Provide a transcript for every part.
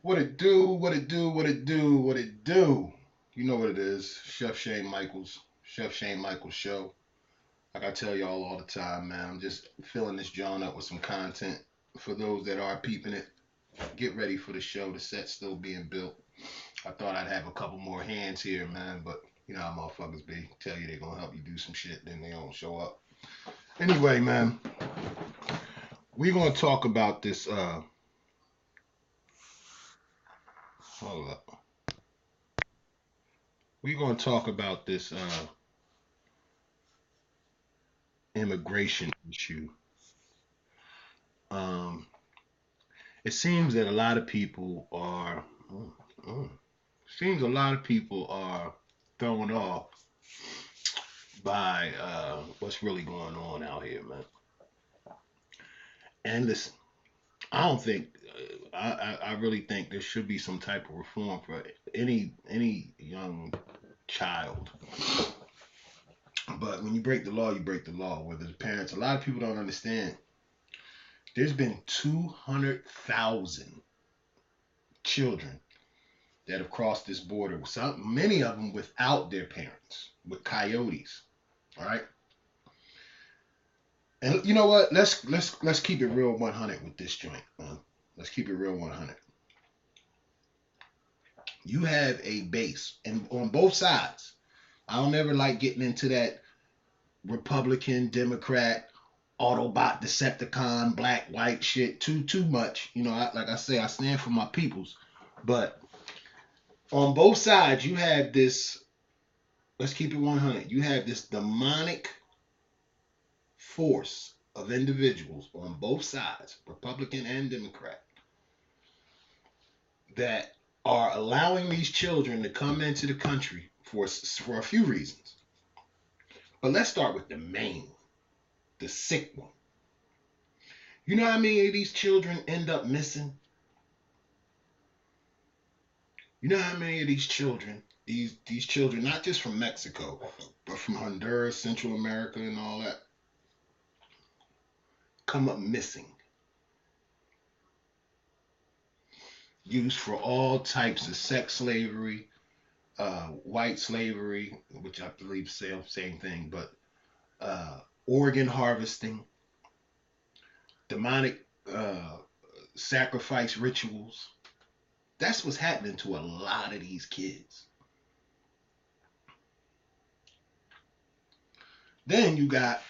What it do, what it do, what it do, what it do. You know what it is. Chef Shane Michaels show. Like I tell y'all all the time, man, I'm just filling this joint up with some content. For those that are peeping it, get ready for the show. The set's still being built. I thought I'd have a couple more hands here, man, but you know how motherfuckers be. Tell you they're gonna help you do some shit, then they don't show up. Anyway, man, we gonna talk about this hold up. We gonna talk about this immigration issue. Um, it seems that a lot of people are. Oh, oh. Seems a lot of people are thrown off by what's really going on out here, man. And listen, I don't think. I really think there should be some type of reform for any young child. But when you break the law, you break the law. Whether the parents, a lot of people don't understand. There's been 200,000 children that have crossed this border. Some, many of them without their parents, with coyotes. All right, and you know what? Let's keep it real 100 with this joint, man. Let's keep it real 100. You have a base, and on both sides. I don't ever like getting into that Republican, Democrat, Autobot, Decepticon, black, white shit too much. You know, like I say, I stand for my peoples. But on both sides, you have this. Let's keep it 100. You have this demonic force of individuals on both sides, Republican and Democrat, that are allowing these children to come into the country for a few reasons. But let's start with the main one, the sick one. You know how many of these children end up missing? You know how many of these children, not just from Mexico, but from Honduras, Central America, and all that, come up missing, used for all types of sex slavery, white slavery, which I believe same thing, but organ harvesting, demonic sacrifice rituals. That's what's happening to a lot of these kids. Then you got,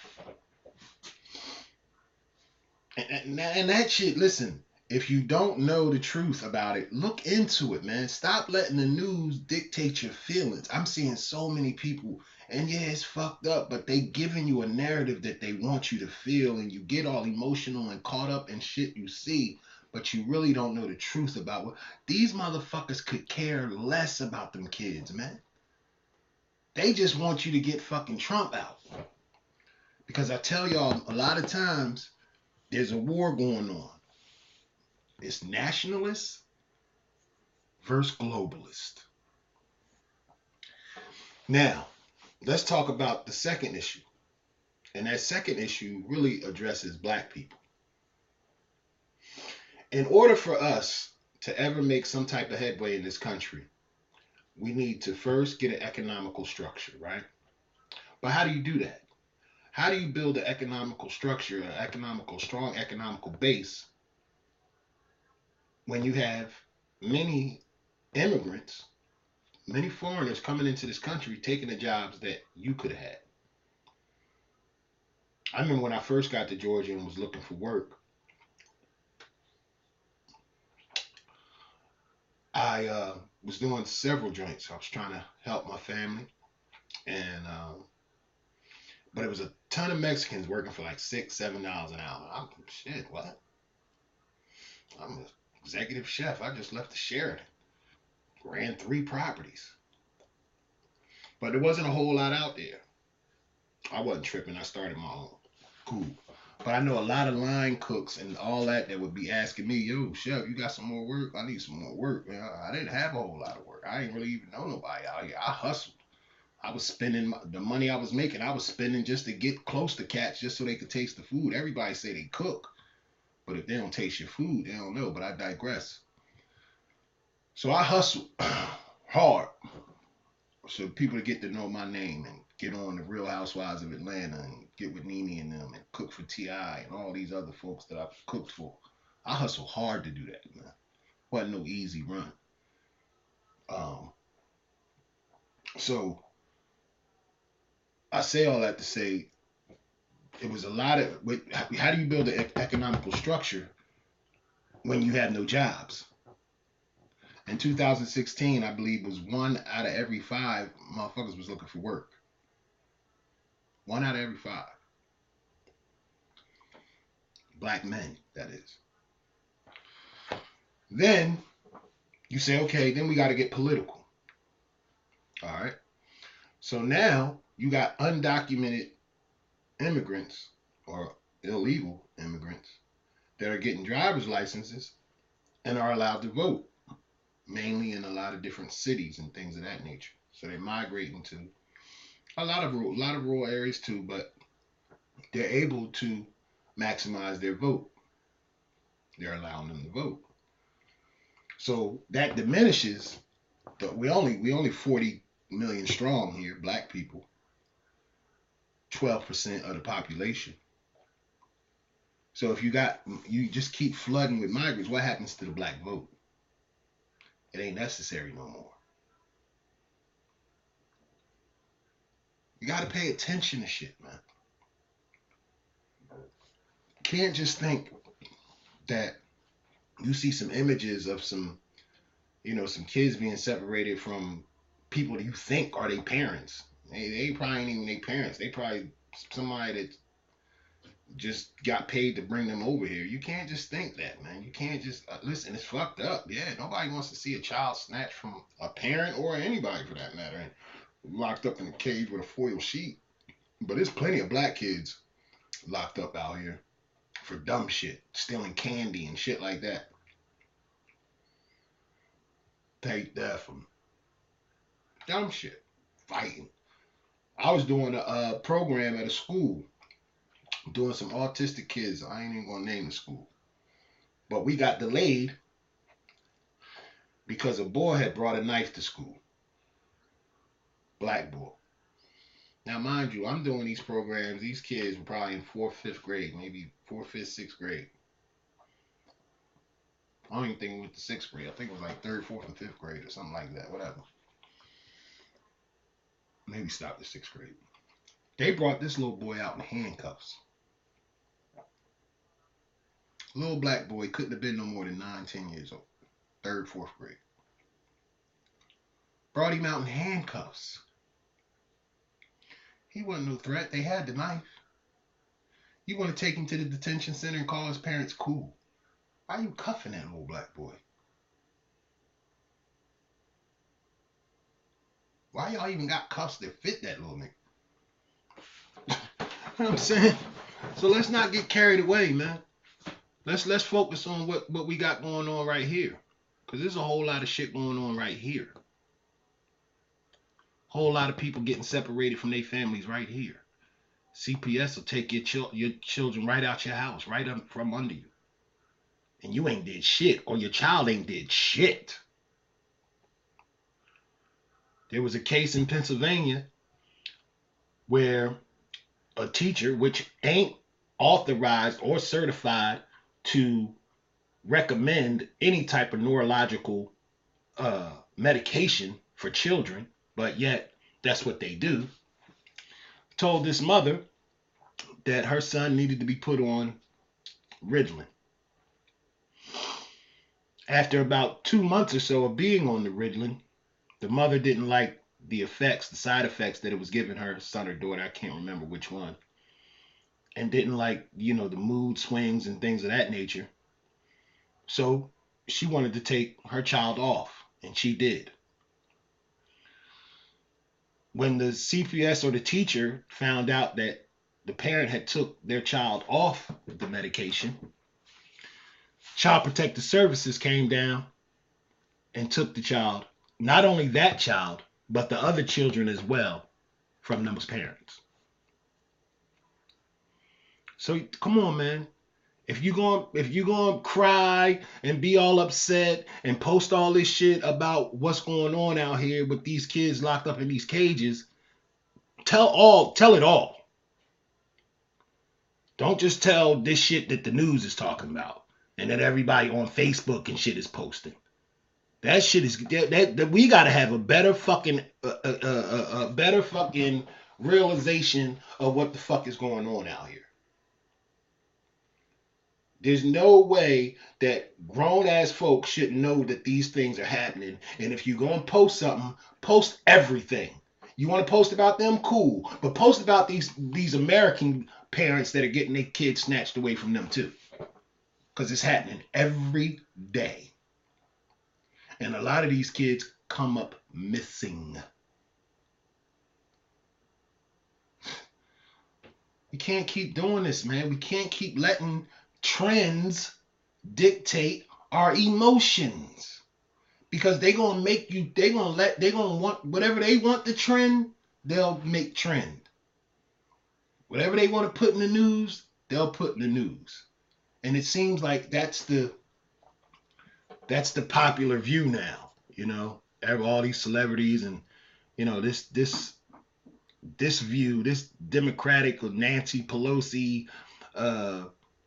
and that shit, listen, if you don't know the truth about it, look into it, man. Stop letting the news dictate your feelings. I'm seeing so many people, and yeah, it's fucked up, but they giving you a narrative that they want you to feel, and you get all emotional and caught up in shit you see, but you really don't know the truth about what these motherfuckers could care less about them kids, man. They just want you to get fucking Trump out. Because I tell y'all, a lot of times there's a war going on. It's nationalist versus globalist. Now, let's talk about the second issue. And that second issue really addresses black people. In order for us to ever make some type of headway in this country, we need to first get an economical structure, right? But how do you do that? How do you build an economical structure, an economical, strong economical base when you have many immigrants, many foreigners coming into this country taking the jobs that you could have had? I remember when I first got to Georgia and was looking for work, I was doing several joints. I was trying to help my family, and but it was a ton of Mexicans working for like $6, $7 an hour. I'm shit. What? I'm an executive chef. I just left the Sheraton, ran 3 properties, but there wasn't a whole lot out there. I wasn't tripping. I started my own. Cool. But I know a lot of line cooks and all that would be asking me, yo, chef, you got some more work? I need some more work. Man, I didn't have a whole lot of work. I didn't really even know nobody out here. I hustled. I was spending the money I was making. I was spending just to get close to cats, just so they could taste the food. Everybody say they cook, but if they don't taste your food, they don't know. But I digress. So I hustle hard so people to get to know my name and get on the Real Housewives of Atlanta and get with Nene and them and cook for T.I. and all these other folks that I've cooked for. I hustle hard to do that, man. Wasn't no easy run. Um, so I say all that to say it was a lot of. How do you build an economical structure when you have no jobs? In 2016, I believe was 1 out of every 5 motherfuckers was looking for work. 1 out of every 5 black men, that is. Then you say, okay, then we got to get political. All right. So now you got undocumented immigrants or illegal immigrants that are getting driver's licenses and are allowed to vote, mainly in a lot of different cities and things of that nature. So they're migrating to a lot of rural areas too, but they're able to maximize their vote. They're allowing them to vote. So that diminishes. We only 40 million strong here, black people. 12% of the population. So if you just keep flooding with migrants, what happens to the black vote? It ain't necessary no more. You got to pay attention to shit, man. You can't just think that you see some images of some kids being separated from people that you think are their parents. They probably ain't even their parents. They probably somebody that just got paid to bring them over here. You can't just think that, man. You can't just listen. It's fucked up. Yeah, nobody wants to see a child snatched from a parent or anybody for that matter and locked up in a cage with a foil sheet. But there's plenty of black kids locked up out here for dumb shit, stealing candy and shit like that. Take that from dumb shit, fighting. I was doing a program at a school, doing some autistic kids. I ain't even gonna name the school, but we got delayed because a boy had brought a knife to school. Black boy. Now, mind you, I'm doing these programs. These kids were probably in fourth, fifth grade, maybe fourth, fifth, sixth grade. I don't even think it was the sixth grade. I think it was like third, fourth, and fifth grade or something like that. Whatever. Maybe stop the sixth grade. They brought this little boy out in handcuffs. Little black boy couldn't have been no more than 9, 10 years old. Third, fourth grade. Brought him out in handcuffs. He wasn't no threat. They had the knife. You want to take him to the detention center and call his parents cool. Why are you cuffing that little black boy? Why y'all even got cuffs that fit that little nigga? You know what I'm saying? So let's not get carried away, man. Let's focus on what we got going on right here. Because there's a whole lot of shit going on right here. Whole lot of people getting separated from their families right here. CPS will take your children right out your house, right from under you. And you ain't did shit, or your child ain't did shit. There was a case in Pennsylvania where a teacher, which ain't authorized or certified to recommend any type of neurological medication for children, but yet that's what they do, told this mother that her son needed to be put on Ritalin. After about 2 months or so of being on the Ritalin, the mother didn't like the side effects that it was giving her son or daughter, I can't remember which one, and didn't like, the mood swings and things of that nature. So she wanted to take her child off, and she did. When the CPS or the teacher found out that the parent had took their child off the medication, Child Protective Services came down and took the child, not only that child, but the other children as well, from those parents. So come on, man. If you going to cry and be all upset and post all this shit about what's going on out here with these kids locked up in these cages, tell it all. Don't just tell this shit that the news is talking about and that everybody on Facebook and shit is posting. That shit is that we gotta have a better fucking better fucking realization of what the fuck is going on out here. There's no way that grown ass folks should know that these things are happening. And if you're gonna post something, post everything. You want to post about them, cool, but post about these American parents that are getting their kids snatched away from them too, because it's happening every day. And a lot of these kids come up missing. We can't keep doing this, man. We can't keep letting trends dictate our emotions, because they're gonna make you, they're gonna want whatever they want the trend, they'll make trend. Whatever they want to put in the news, they'll put in the news. And it seems like that's the popular view now, you know. All these celebrities and, you know, this view, this Democratic Nancy Pelosi,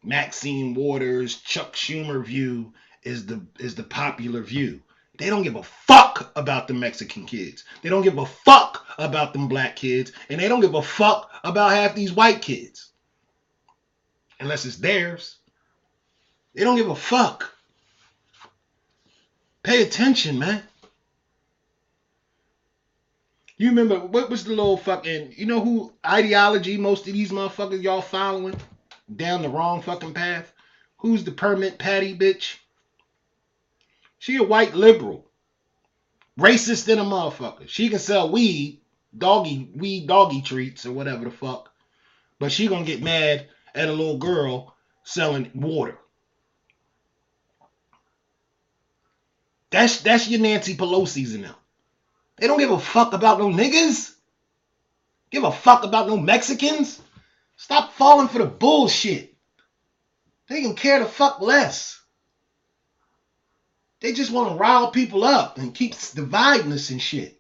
Maxine Waters, Chuck Schumer view is the popular view. They don't give a fuck about the Mexican kids. They don't give a fuck about them black kids, and they don't give a fuck about half these white kids, unless it's theirs. They don't give a fuck. Pay attention, man. You remember, what was the little fucking, you know who ideology most of these motherfuckers y'all following down the wrong fucking path? Who's the permit patty bitch? She a white liberal. Racist than a motherfucker. She can sell weed doggy treats or whatever the fuck. But she gonna get mad at a little girl selling water. That's your Nancy Pelosi's in them. They don't give a fuck about no niggas. Give a fuck about no Mexicans. Stop falling for the bullshit. They can care the fuck less. They just want to rile people up and keep dividing us and shit.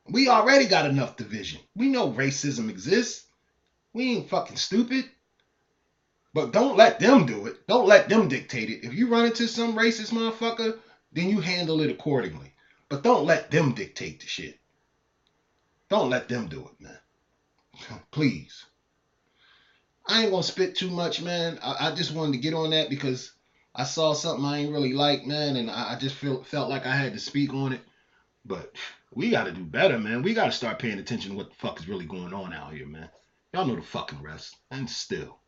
We already got enough division. We know racism exists. We ain't fucking stupid. But don't let them do it. Don't let them dictate it. If you run into some racist motherfucker, then you handle it accordingly. But don't let them dictate the shit. Don't let them do it, man. Please. I ain't gonna spit too much, man. I just wanted to get on that because I saw something I ain't really like, man, and I just felt like I had to speak on it. But we gotta do better, man. We gotta start paying attention to what the fuck is really going on out here, man. Y'all know the fucking rest. And still.